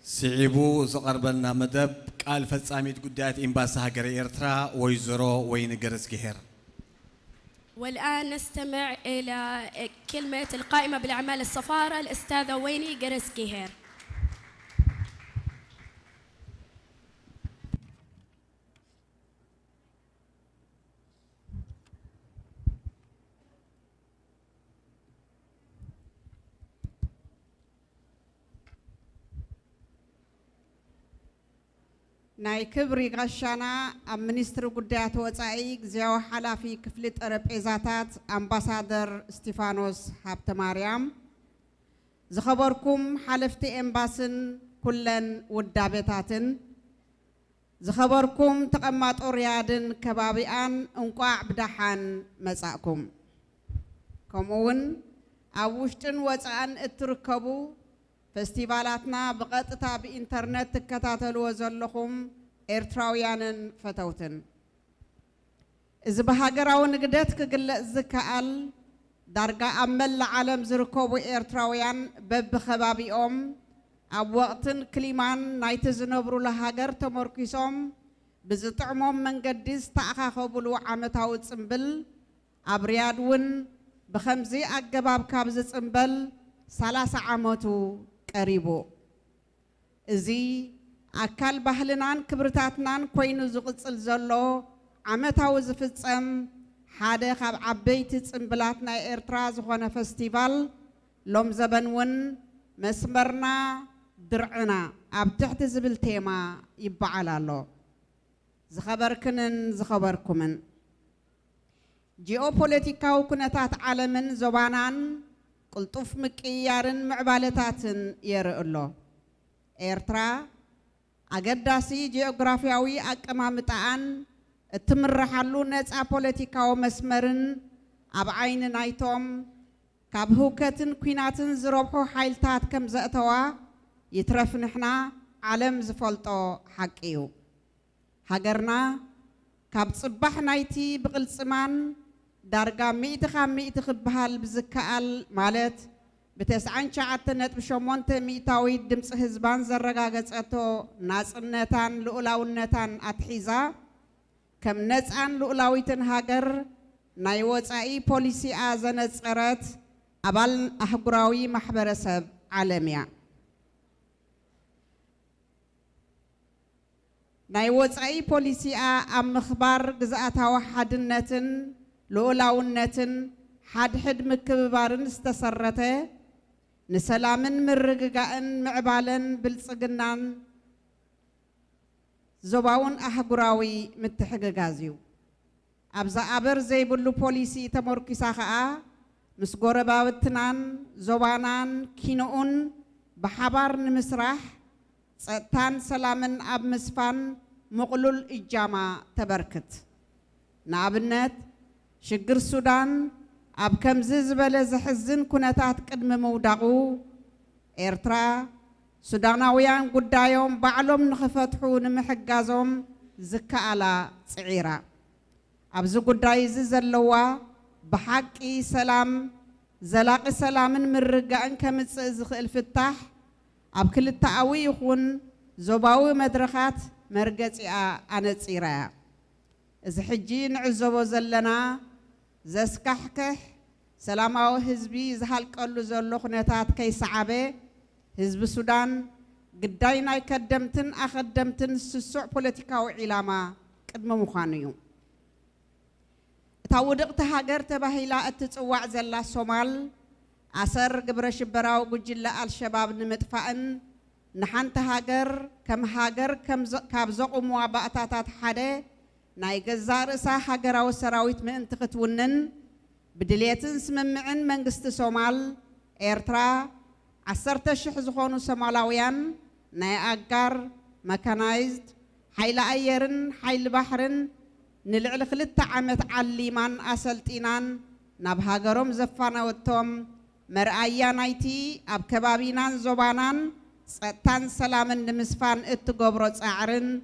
سعيبو زقربلنا مدب قال فصاميت قدات إمباسا هاجر إيرترا ويزرو وين جرس جهر. والآن نستمع إلى كلمة القائمة بالأعمال السفارة الأستاذة ويني جرس جهر. ناي كبري غشانا منستر قدات وصاي زيو حلافي كفلت طربيزاتات امباسادر ستيفانوس حبت مريم زخبركم حلفتي امباسن كلن ودابتاتن زخبركم تقمات ريادن كبابيان انقاع بدحان مساكم كمون اوشتن وصان اتركبو فستيفالاتنا بقطتا بإنترنت تكتاتلو زلخم إرتراويانن فتوتن إذا بهاجراو نقدت كقل زكال درجة أمل العالم زركوبو إرتراويان ببخبابيهم أب وقتن كليمان نايتزنبرو لهاجر تمركزهم بزطعمهم من قديس تأخاخبلو عمتاو تسنبل أبريادون بخمزي أجباب كابز تسنبل 30 عامتو قريبو ازي اكل بحلنان كبرتاتنان كوينو زقصل زلو عمتاو زفصم حاده خاب عبيت صنبلاتنا ايرترا زخونه فستيفال لوم زبنون مسمرنا درعنا اب تحت زبل تيما يبعلالو زخبركمن جيوبوليتيكاو كنتات عالمن زبانان قلطف مكيارن معبالتاتن يرئلو إيرترا أقداسي جيوغرافياوي أكمامتان تمرحلو نتسا بوليتيكاو مسمرن أبعين نايتوم كابهوكتن كويناتن زروبحو حايلتات كم زأتوا يترف نحنا عالم زفلطو حقيو هاجرنا كاب صباح نايتي بقلصمان دارجا مئة خبهال بزكال مالت بتسعين شعات نت بشمونت مئتاوي دمس حزبان زرقا قصتو ناس النتان لؤلاو النتان أتحيزا كم نتان لؤلاويتن هاجر نايوز اي بوليسي آزنت سرات أبال أحقراوي محبرسب عالميا نايوز اي بوليسي أم مخبار قزاتا واحد النتن لولاونتن حد مكببارن استسرته نسلامن مرققان معبالن بالصقنان زباون أحقراوي متحققازيو أبزا أبر زي بلو بوليسي تمركزا خاء مسقور باوتنان زبانان كينوون بحبار نمسرح سأتان سلامن أب مسفان مقلول إجامة تبركت نابنت شجر السودان أب كم زبل زحزن كنتات قدم مودعو إيرترا سوداناويان قدايوم بعلم نخفتحو نمحجازهم زكا على صعيرة أبزو قداي زلوا بحقي سلام زلاقي سلام من رجعن كم زخل فتح أب كل التعوي يخون زباوي مدرخات مرجعي أنا صعيرة إذا حجين عزبو زلنا زسكحكح سلاماو حزبي زحال قلو زلو خنتات كي صعبه حزب السودان قداينا يقدمتن أخدمتن سسوع بوليتيكاو علاما قدم مخانيو تاودقت هاجر تباهيلا اتتصواع زلا الصومال أسر قبر شبراو قجل الشباب نمتفائن نحانت هاجر كم كابزقو موابقتات حده ناي جزار إسا حجراو سراويت من تختونن بدليتن سممعن منجست سومال إيرترا عصرت الشحزخونو سومالاويان ناي أجار مكانايزد حيل أيرن حيل بحرن نلعل خلت عمت عليمان أسلتينان نبهاجروم زفانا وتوم مرأيا نايتي أب كبابينان زبانان ستان سلامن نمسفان اتقبرت أعرن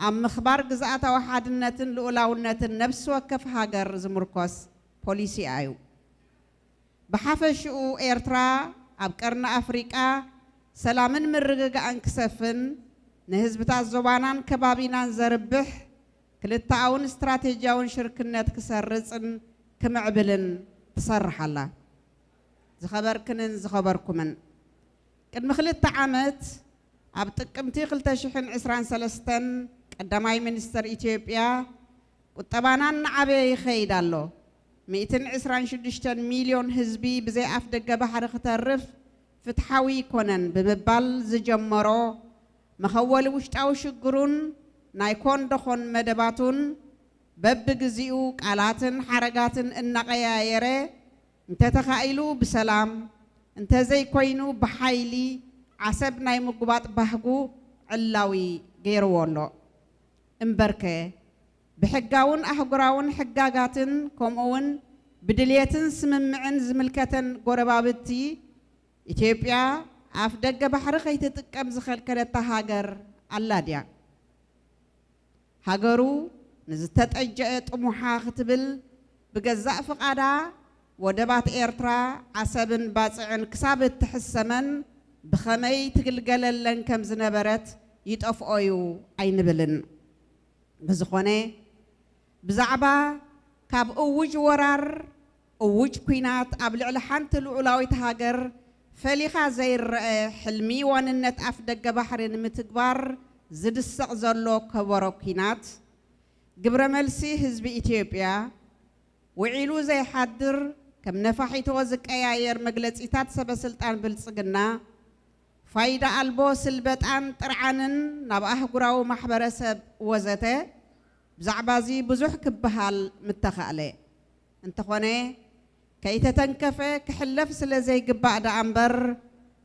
أم مخبار جزءات واحد النتن لولاونتن نفس وكف هاجر زمركوس بوليسي آيو بحفشو إيرترا أبكرنا أفريقيا سلامن مرغغان كسفن نهزبتا زوبانان كبابينان زربح كلتاون استراتيجياون شركنت كسرصن كمعبلن تصرح الله زخبركنن زخبركمن قدم خلت عامت اب ጥቅምቲ 2023 ቀዳማይ ሚኒስትር ኢትዮጵያ ቁጠባናን ዓበ ይኸይዳሎ 126 ሚሊዮን ህዝቢ ብዘይ አፍ ደገ ባሕሪ ክተርፍ ፍትሓዊ ኮነን ብምባል ዝጀመሮ መኸወል ውሽጣዊ ሽግሩን ናይ ኮንደኾን መደባቱን በብግዚኡ ቃላትን ሓረጋትን እናቀያየረ እንተተኻኢሉ ብሰላም እንተዘይ ኮይኑ በሓይሊ ዓሰብ ናይ ምጉባጥ ባህጉ ዕላዊ ገይርዎሎ እምበርከ بحجاون أحجراون حجاجاتن كمون بدليتن سممعن زملكتن قربابتي إثيوبيا أفدق بحر خيتك أمز خلكرة هاجر الله ديا هاجرو نزتت أجت محاختبل بجزاء فقادا ودبات إيرترا عسبن باسعن كسابت تحسمن بخمي تقلقلن كم زنبرت يتقف أيو عين بلن بزخونة بزعبا كاب أوج ورار أوج كينات قبل على حنت العلاوي تهاجر فليخا زير حلمي واننت أفدق بحرين متكبر زد السعزلو كبرو كينات قبر ملسي حزب إثيوبيا وعيلو زي حدر كم نفحي توزك أياير مجلس إتات سبا سلطان بالسجنا فايدة البوس البتان ترعنن نبقى قراو محبرة سب وزته بزعبازي بزح كبهال متخالي انت خوني كي تتنكفي كحلف سلزي قبع دا عنبر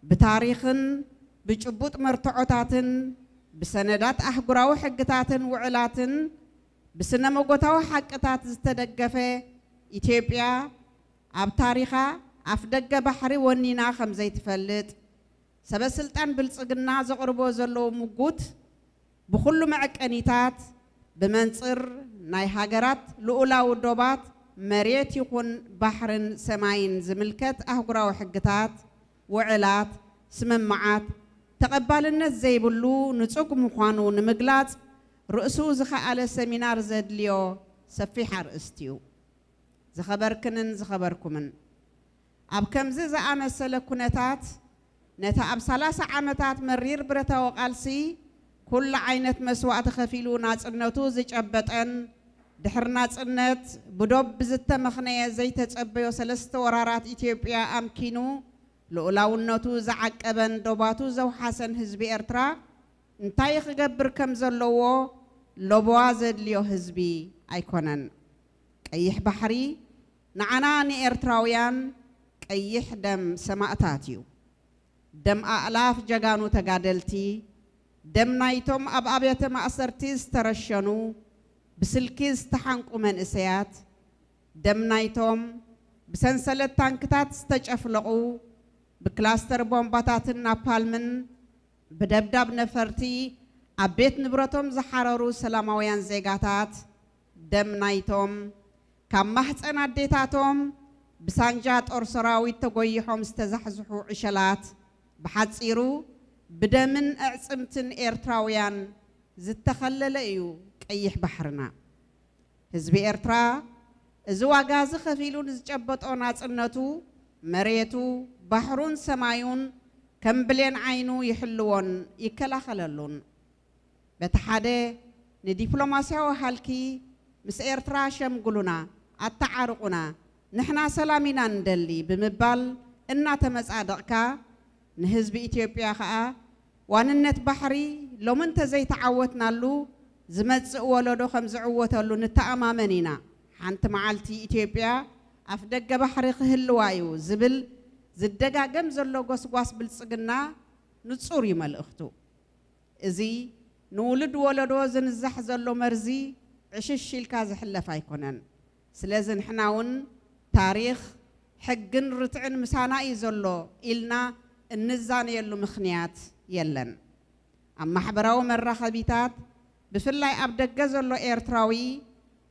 بتاريخن بجبوت مرتعوتاتن بسندات أحقراو حقتاتن وعلاتن بسنة مقوتاو حقتات زتدقفي إثيوبيا عب تاريخا أفدق بحري ونينا خمزي تفلت سبا سلطان بالسجنا زقربو زلو مقوت بخلو معك أنيتات بمنصر ناي هاجرات لولا ودوبات مريت يكون بحر سماين زملكت أهجرا وحقتات وعلات سممعات تقبل الناس زي بلو نتسوق مخانو نمجلات رؤسو زخا على سمينار زد ليو سفيح رئستيو زخبركنن زخبركمن أب كم زي أنا سلكونتات نتا أب 3 عامتات مرير برتا وقالسي كل عينت مسوعة خفيلو ناس النتو زيج أبتن دحر ناس النت بدوب بزت مخنية زي تتقبيو 3 ورارات إثيوبيا أمكينو لولاو النتو زعق أبن دوباتو زو حسن حزبي إرترا انتايخ قبر كم زلوو لبوازد ليو حزبي أيكونن كيح بحري نعناني إرتراويان كيح دم سماعتاتيو دم آلاف جاغانو تقادلتي دم نايتم أبيت ما أسرتيز ترشنو بسلكيز تحنقو من إسيات دم نايتم بسنسلة تانكتات استجفلقو بكلاستر بومباتات نابالمن بدبدب نفرتي أبيت نبرتم زحررو سلامويان زيغاتات دم نايتم كم محسن ديتاتم بسانجات أرسراوي تقويحهم استزحزحو عشلات بحتصيرو بدمن أعصمتن إيرتراويان زتخلل إيو كيح بحرنا حزب إيرترا زوا غاز خفيلون زجبط أونات النتو مريتو بحرون سمايون كم بلين عينو يحلون يكلا خللون بتحدي نديبلوماسيا وحالكي مس إيرترا شمقلونا التعارقنا نحنا سلامينا ندلي بمبال إنا تمسعدقكا نهزب إثيوبيا خا واننت بحري لو من تزي تعوتنا له زمت ولدو خمس عوتلو نتأمامنينا حنت معالتي إثيوبيا أفدق بحري خهلوايو زبل زدقا جمزلو قصقاص بالسجنا نتصوري مال أختو إزي نولد ولدو زنزح زلو مرزي عشش الكاز حلفا يكونن سلازن حناون تاريخ حقن رتعن مساناي زلو إلنا النزان يلو مخنيات يلن أما حبراو مرة خبيتات بفلاي أبدأ جزلو إيرتراوي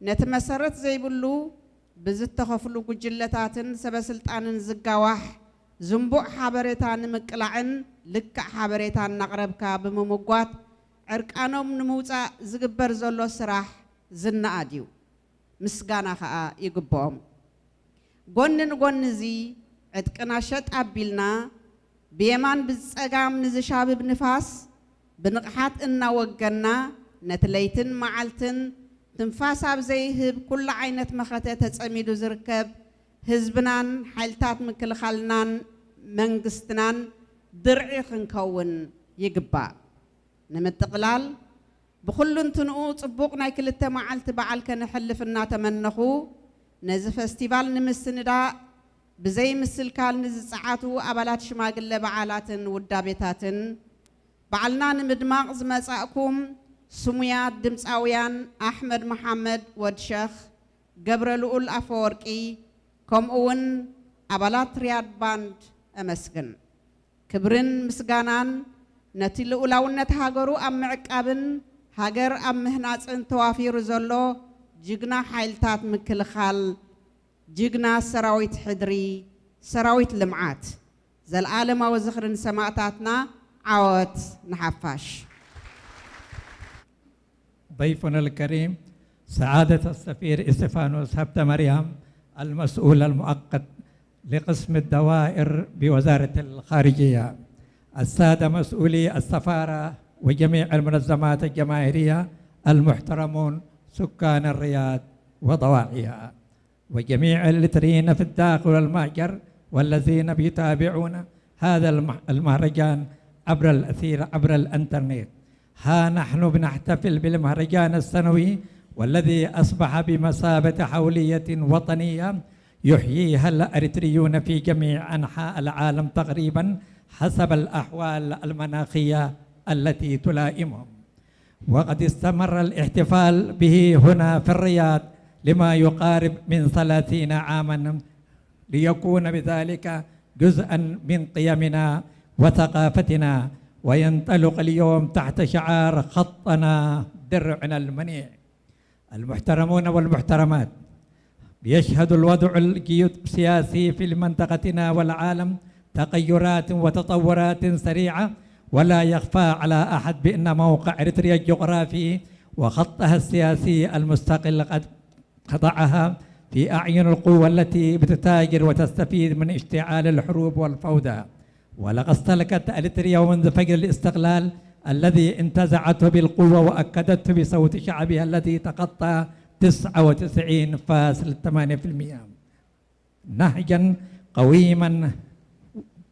نتمسرت زي بلو بزت تخفلو كجلتاتن سبا سلطان زقاوح زنبوع حبريتان مقلعن لك حبريتان نقربكا بممقوات عرقانهم نموصا زغبر زلو سراح زنا اديو مسغانا خا يغبوم غونن غونزي عتقنا شط ابيلنا بيمان بصغام نزشابب نفاس بنقحات إنا وجنا نتليتن معلتن تنفاس بزيهب كل عينة مخاتة تسميدو زركب هزبنان حالتات مكل خالنان منقستنان درعي خنكون يقبا نمتقلال بخلن تنقو صبوقنا كلتا معلت بعال كان حلفنا تمنخو نز فستيفال نمسندا بزي مسل كال نز ساعاتو أبالات شماغل بعالاتن ودابيتاتن بعلنا نمدماغ زمساكم سميات دمساويان أحمد محمد ودشيخ جبرلؤل أفوركي كم أون أبالات رياض باند أمسكن كبرن مسجانان نتيل أولونا هاجرو أم عقابن هاجر أم مهنات توافير زلو جيجنا حيلتات مكل خال جيجنا سراويت حدري سراويت لمعات زل عالم وزخرن سماعتاتنا عوات نحفاش. ضيفنا الكريم سعادة السفير إستفانوس هبت مريم المسؤول المؤقت لقسم الدوائر بوزارة الخارجية، السادة مسؤولي السفارة وجميع المنظمات الجماهيرية المحترمون سكان الرياض وضواحيها، وجميع الإريتريين في الداخل والمهجر والذين بيتابعون هذا المهرجان عبر الأثير عبر الإنترنت. ها نحن بنحتفل بالمهرجان السنوي والذي أصبح بمثابة حولية وطنية يحييها الأريتريون في جميع أنحاء العالم تقريبا حسب الأحوال المناخية التي تلائمهم. وقد استمر الاحتفال به هنا في الرياض لما يقارب من 30 عاما ليكون بذلك جزءا من قيمنا وثقافتنا، وينطلق اليوم تحت شعار خطنا درعنا المنيع. المحترمون والمحترمات، بيشهد الوضع الجيوسياسي في منطقتنا والعالم تغيرات وتطورات سريعة، ولا يخفى على أحد بأن موقع إريتريا الجغرافي وخطها السياسي المستقل قد خضعها في أعين القوى التي بتتاجر وتستفيد من اشتعال الحروب والفوضى. ولقد استلكت إريتريا منذ فجر الاستقلال الذي انتزعته بالقوة وأكدته بصوت شعبها الذي تخطى 99.8% نهجا قويما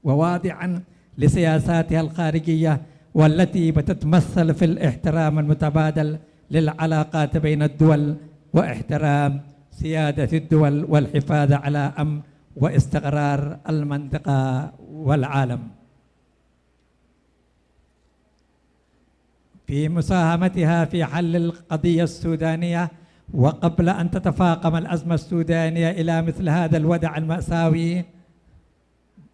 وواضعا لسياساتها الخارجية، والتي بتتمثل في الاحترام المتبادل للعلاقات بين الدول واحترام سيادة الدول والحفاظ على أمن واستقرار المنطقة والعالم. في مساهمتها في حل القضية السودانية، وقبل أن تتفاقم الأزمة السودانية إلى مثل هذا الوضع المأساوي،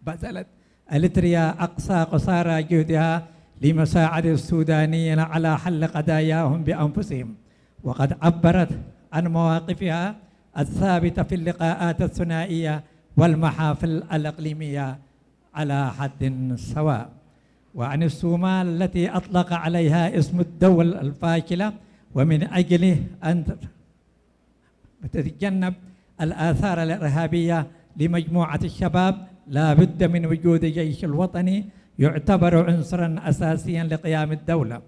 بذلت إريتريا أقصى قصارى جهدها لمساعدة السودانيين على حل قضاياهم بأنفسهم، وقد عبرت عن مواقفها الثابتة في اللقاءات الثنائية والمحافل الإقليمية على حد سواء، وعن الصومال التي أطلق عليها اسم الدول الفاشلة، ومن أجله أن تتجنب الآثار الإرهابية لمجموعة الشباب لا بد من وجود جيش الوطني يعتبر عنصرا أساسيا لقيام الدولة.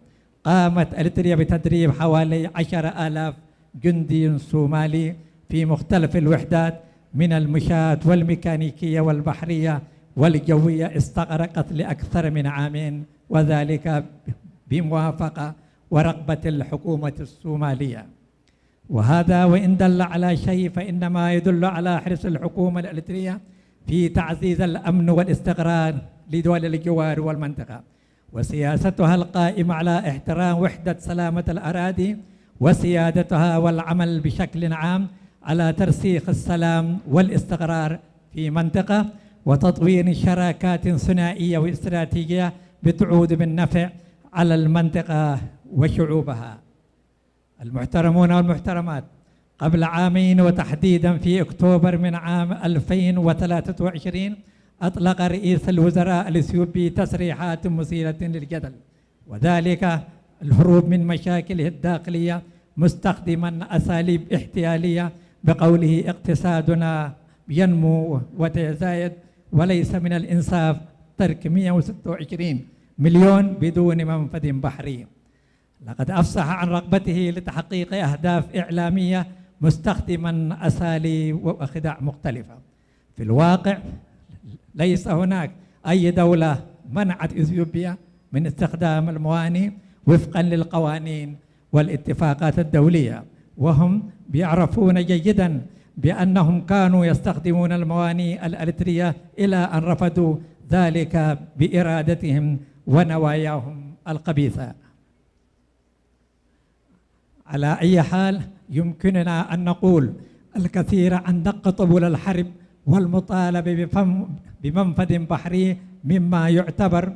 قامت إريتريا بتدريب حوالي 10,000 جندي صومالي في مختلف الوحدات من المشاة والميكانيكية والبحرية والجوية استغرقت لأكثر من عامين، وذلك بموافقة ورغبة الحكومة الصومالية. وهذا وإن دل على شيء فإنما يدل على حرص الحكومة الإريترية في تعزيز الأمن والاستقرار لدول الجوار والمنطقة، وسياستها القائمة على احترام وحدة سلامة الأراضي وسيادتها، والعمل بشكل عام على ترسيخ السلام والاستقرار في منطقة وتطوير شراكات ثنائية واستراتيجية بتعود بالنفع على المنطقة وشعوبها. المحترمون والمحترمات، قبل عامين وتحديدا في أكتوبر من عام 2023 أطلق رئيس الوزراء الإثيوبي تصريحات مثيرة للجدل، وذلك الهروب من مشاكله الداخلية مستخدما أساليب احتيالية بقوله اقتصادنا ينمو ويتزايد وليس من الإنصاف ترك 126 مليون بدون منفذ بحري. لقد أفصح عن رغبته لتحقيق أهداف إعلامية مستخدما أساليب وخداع مختلفة. في الواقع ليس هناك أي دولة منعت إثيوبيا من استخدام الموانئ وفقا للقوانين والاتفاقات الدولية، وهم بيعرفون جيدا بأنهم كانوا يستخدمون الموانئ الأريترية إلى أن رفضوا ذلك بإرادتهم ونواياهم الخبيثة. على أي حال يمكننا أن نقول الكثير عن دق طبول الحرب والمطالبة بمنفذ بحري، مما يعتبر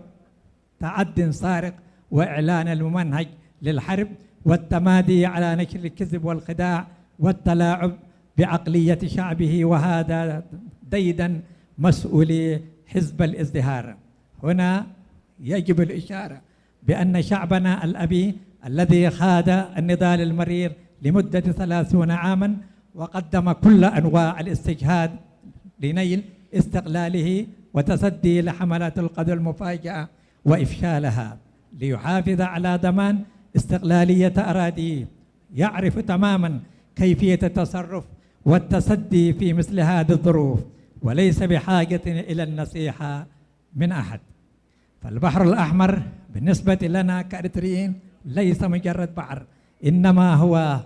تعد صارخ وإعلان الممنهج للحرب والتمادي على نشر الكذب والخداع والتلاعب بعقلية شعبه، وهذا ديدا مسؤولي حزب الازدهار. هنا يجب الإشارة بأن شعبنا الأبي الذي خاض النضال المرير لمدة 30 عاما وقدم كل أنواع الاستجهاد لنيل استقلاله وتصدي لحملات القذف المفاجئة وإفشالها ليحافظ على ضمان استقلالية أراضيه، يعرف تماما كيفية التصرف والتصدي في مثل هذه الظروف وليس بحاجة إلى النصيحة من أحد. فالبحر الأحمر بالنسبة لنا كأريتريين ليس مجرد بحر، إنما هو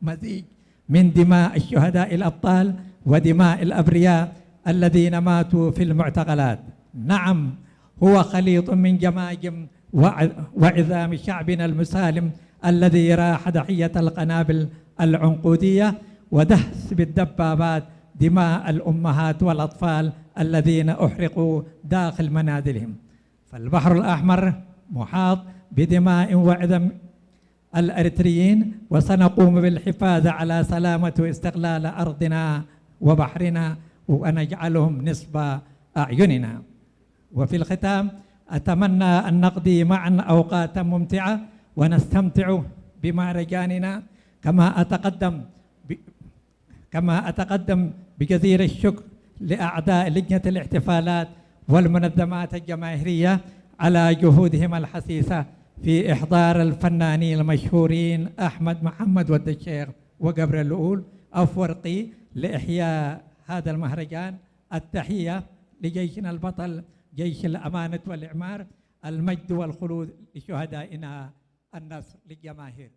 مزيج من دماء الشهداء الأبطال ودماء الأبرياء الذين ماتوا في المعتقلات. نعم، هو خليط من جماجم وعظام شعبنا المسالم الذي راح ضحية القنابل العنقودية ودهس بالدبابات دماء الأمهات والأطفال الذين أحرقوا داخل منازلهم. فالبحر الأحمر محاط بدماء وعظم الأريتريين، وسنقوم بالحفاظ على سلامة واستقلال أرضنا وبحرنا ونجعلهم نصب أعيننا. وفي الختام أتمنى أن نقضي معا أوقاتا ممتعة ونستمتع بمهرجاننا، كما أتقدم بجزيل الشكر لأعضاء لجنة الاحتفالات والمنظمات الجماهيرية على جهودهم الحثيثة في إحضار الفنانين المشهورين أحمد محمد والدشير وجبر اللؤول أفورقي لإحياء هذا المهرجان. التحية لجيشنا البطل جيش الأمانة والإعمار، المجد والخلود لشهدائنا، النصر للجماهير.